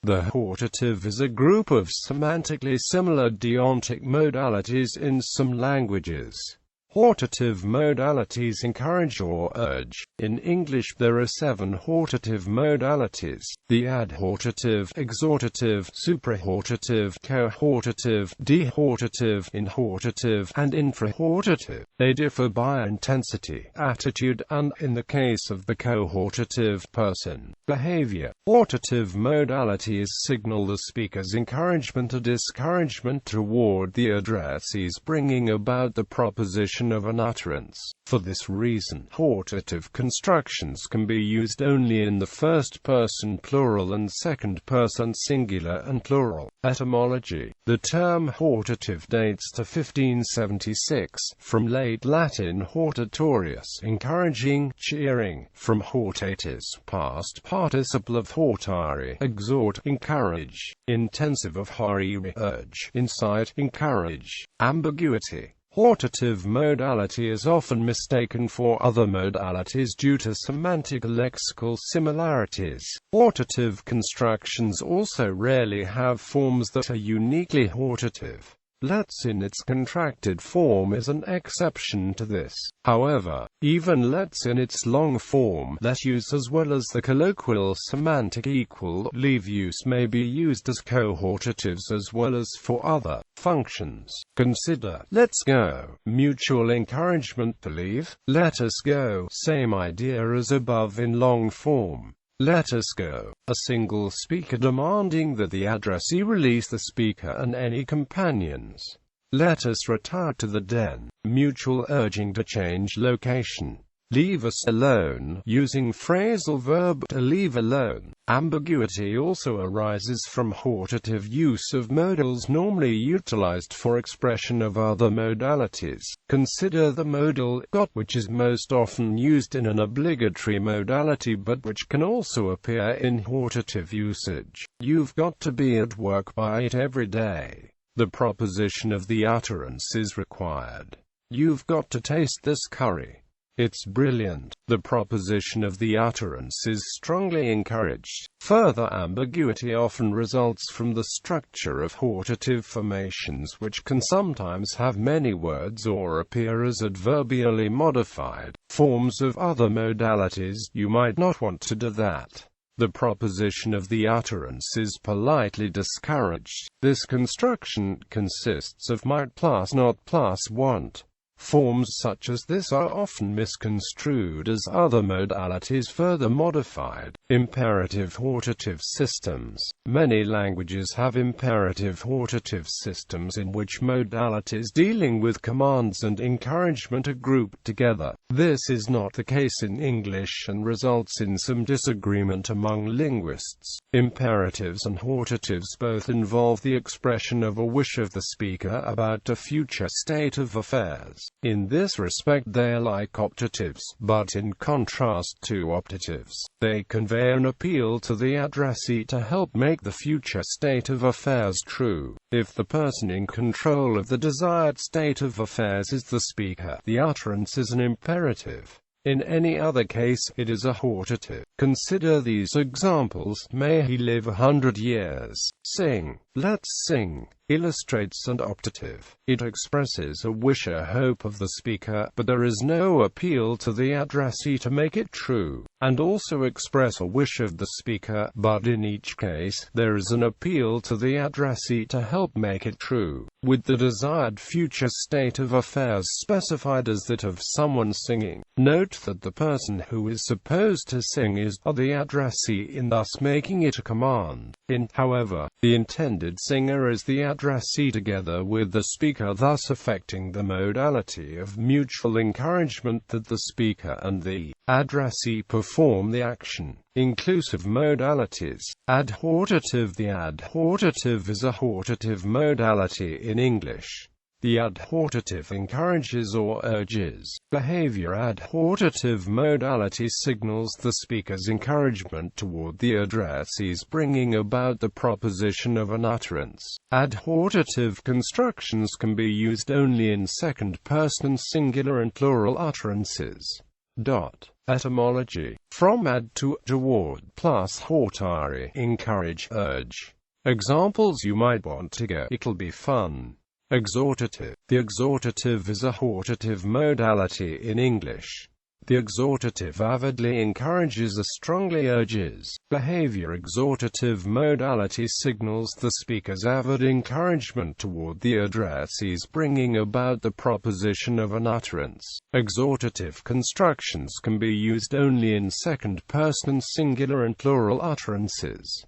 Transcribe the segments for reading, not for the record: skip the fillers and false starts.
The hortative is a group of semantically similar deontic modalities in some languages. Hortative modalities encourage or urge. In English there are 7 hortative modalities: the adhortative, exhortative, suprahortative, cohortative, dehortative, inhortative, and infrahortative. They differ by intensity, attitude, and, in the case of the cohortative, person, behavior. Hortative modalities signal the speaker's encouragement or discouragement toward the addressees, bringing about the proposition of an utterance. For this reason, hortative constructions can be used only in the first-person plural and second-person singular and plural. Etymology: the term hortative dates to 1576, from late Latin hortatorius, encouraging, cheering, from hortatis, past participle of hortare, exhort, encourage, intensive of horere, urge, incite, encourage. Ambiguity: hortative modality is often mistaken for other modalities due to semantic lexical similarities. Hortative constructions also rarely have forms that are uniquely hortative. Let's in its contracted form is an exception to this. However, even let's in its long form, let use as well as the colloquial semantic equal leave use may be used as cohortatives as well as for other functions. Consider let's go, mutual encouragement to leave, let us go, same idea as above in long form. Let us go, a single speaker demanding that the addressee release the speaker and any companions. Let us retire to the den, mutual urging to change location. Leave us alone, using phrasal verb to leave alone. Ambiguity also arises from hortative use of modals normally utilized for expression of other modalities. Consider the modal got, which is most often used in an obligatory modality but which can also appear in hortative usage. You've got to be at work by 8 every day. The proposition of the utterance is required. You've got to taste this curry. It's brilliant. The proposition of the utterance is strongly encouraged. Further ambiguity often results from the structure of hortative formations, which can sometimes have many words or appear as adverbially modified forms of other modalities. You might not want to do that. The proposition of the utterance is politely discouraged. This construction consists of might plus not plus want. Forms such as this are often misconstrued as other modalities further modified. Imperative hortative systems. Many languages have imperative hortative systems in which modalities dealing with commands and encouragement are grouped together. This is not the case in English and results in some disagreement among linguists. Imperatives and hortatives both involve the expression of a wish of the speaker about a future state of affairs. In this respect they are like optatives, but in contrast to optatives, they convey an appeal to the addressee to help make the future state of affairs true. If the person in control of the desired state of affairs is the speaker, the utterance is an imperative. In any other case, it is a hortative. Consider these examples. May he live 100 years. Sing. Let's sing. Illustrates an optative. It expresses a wish or hope of the speaker, but there is no appeal to the addressee to make it true, and also express a wish of the speaker, but in each case, there is an appeal to the addressee to help make it true, with the desired future state of affairs specified as that of someone singing. Note that the person who is supposed to sing is the addressee in thus making it a command. However, the intended singer is the addressee together with the speaker, thus affecting the modality of mutual encouragement that the speaker and the addressee perform the action. Inclusive modalities. Adhortative. The adhortative is a hortative modality in English. The adhortative encourages or urges behavior. Adhortative modality signals the speaker's encouragement toward the addressees, bringing about the proposition of an utterance. Adhortative constructions can be used only in second-person singular and plural utterances. Etymology. From ad to, toward, plus hortare, encourage, urge. Examples: you might want to go, it'll be fun. Exhortative. The exhortative is a hortative modality in English. The exhortative avidly encourages or strongly urges behavior. Exhortative modality signals the speaker's avid encouragement toward the addressees, bringing about the proposition of an utterance. Exhortative constructions can be used only in second-person singular and plural utterances.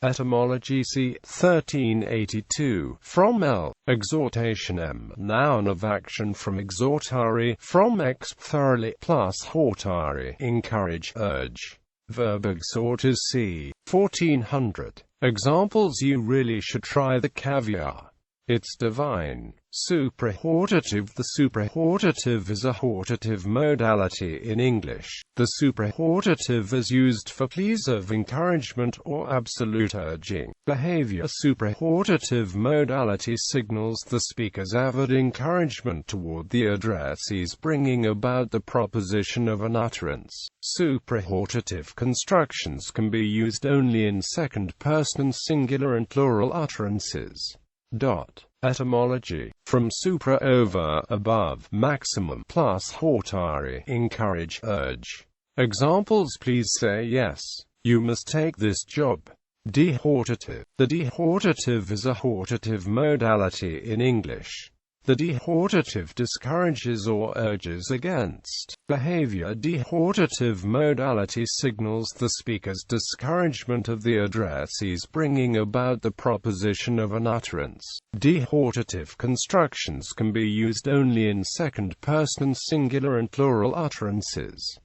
Etymology. See 1382. From L. Exhortation. M. Noun of action. From exhortare, from ex, thoroughly, plus hortare, encourage, urge. Verb exhort. C. 1400. Examples: you really should try the caviar. It's divine. Suprahortative. The suprahortative is a hortative modality in English. The suprahortative is used for pleas of encouragement or absolute urging behavior. A suprahortative modality signals the speaker's avid encouragement toward the addressees, bringing about the proposition of an utterance. Suprahortative constructions can be used only in second-person singular and plural utterances. Etymology. From supra, over, above, maximum, plus hortare, encourage, urge. Examples: please say yes. You must take this job. Dehortative. The dehortative is a hortative modality in English. The dehortative discourages or urges against behavior. Dehortative modality signals the speaker's discouragement of the addressees, bringing about the proposition of an utterance. Dehortative constructions can be used only in second-person singular and plural utterances.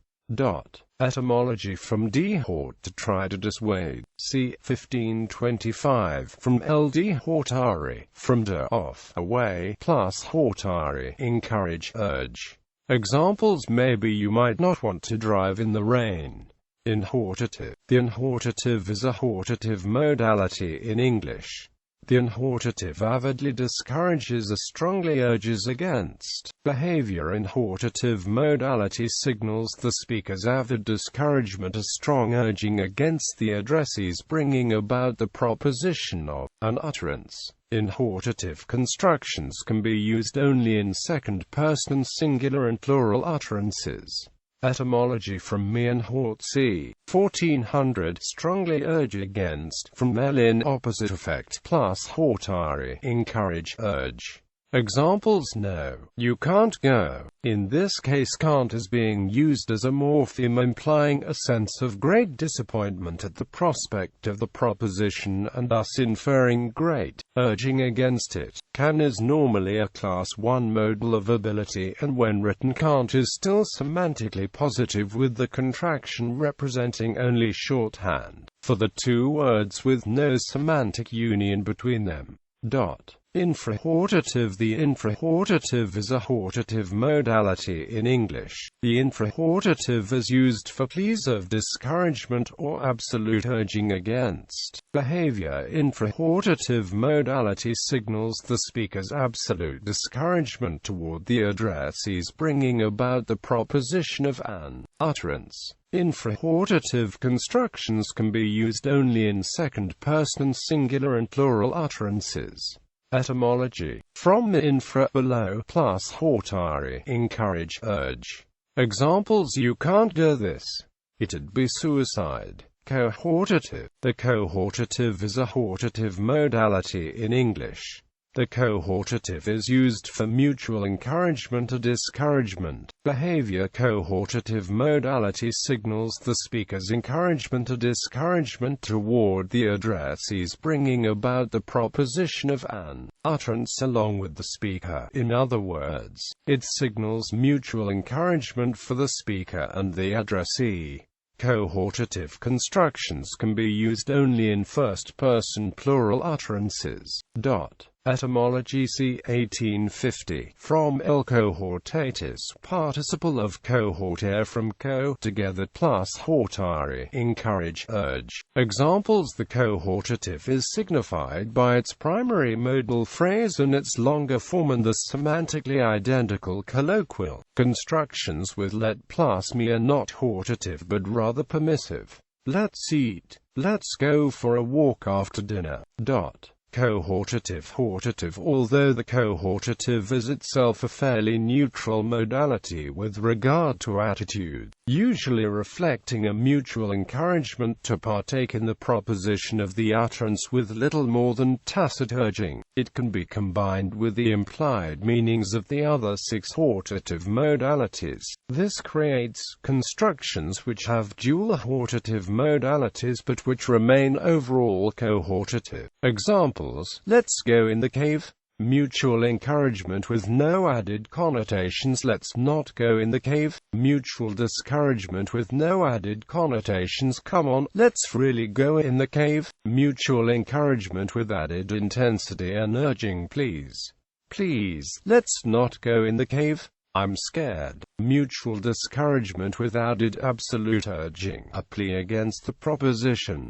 Etymology. From dehort, to try to dissuade. See 1525. From el dehortare, from de, off, away, plus hortare, encourage, urge. Examples: maybe you might not want to drive in the rain. Inhortative. The inhortative is a hortative modality in English. The inhortative avidly discourages or strongly urges against behavior. Inhortative modality signals the speaker's avid discouragement or strong urging against the addressees, bringing about the proposition of an utterance. Inhortative constructions can be used only in second-person singular and plural utterances. Etymology. From me and hort. C. 1400. Strongly urge against. From melin, opposite effect, plus hortare, encourage, urge. Examples: no, you can't go. In this case, can't is being used as a morpheme, implying a sense of great disappointment at the prospect of the proposition, and thus inferring great urging against it. Can is normally a class 1 modal of ability, and when written, can't is still semantically positive, with the contraction representing only shorthand for the two words with no semantic union between them. Infrahortative. The infrahortative is a hortative modality in English. The infrahortative is used for pleas of discouragement or absolute urging against behavior. Infrahortative modality signals the speaker's absolute discouragement toward the addressees, bringing about the proposition of an utterance. Infrahortative constructions can be used only in second-person singular and plural utterances. Etymology. From infra, below, plus hortare, encourage, urge. Examples: you can't do this. It'd be suicide. Cohortative. The cohortative is a hortative modality in English. The cohortative is used for mutual encouragement or discouragement behavior. Cohortative modality signals the speaker's encouragement or discouragement toward the addressees, bringing about the proposition of an utterance along with the speaker. In other words, it signals mutual encouragement for the speaker and the addressee. Cohortative constructions can be used only in first-person plural utterances. Etymology c. 1850. From el cohortatis, participle of cohortare from co, together, plus hortare, encourage, urge. Examples: the cohortative is signified by its primary modal phrase and its longer form, and the semantically identical colloquial constructions with let plus me are not hortative but rather permissive. Let's eat. Let's go for a walk after dinner. Cohortative, hortative. Although the cohortative is itself a fairly neutral modality with regard to attitude, usually reflecting a mutual encouragement to partake in the proposition of the utterance with little more than tacit urging, it can be combined with the implied meanings of the other 6 hortative modalities. This creates constructions which have dual hortative modalities but which remain overall cohortative. Examples: let's go in the cave. Mutual encouragement with no added connotations. Let's not go in the cave. Mutual discouragement with no added connotations. Come on, let's really go in the cave. Mutual encouragement with added intensity and urging. Please, please, let's not go in the cave. I'm scared. Mutual discouragement with added absolute urging, a plea against the proposition.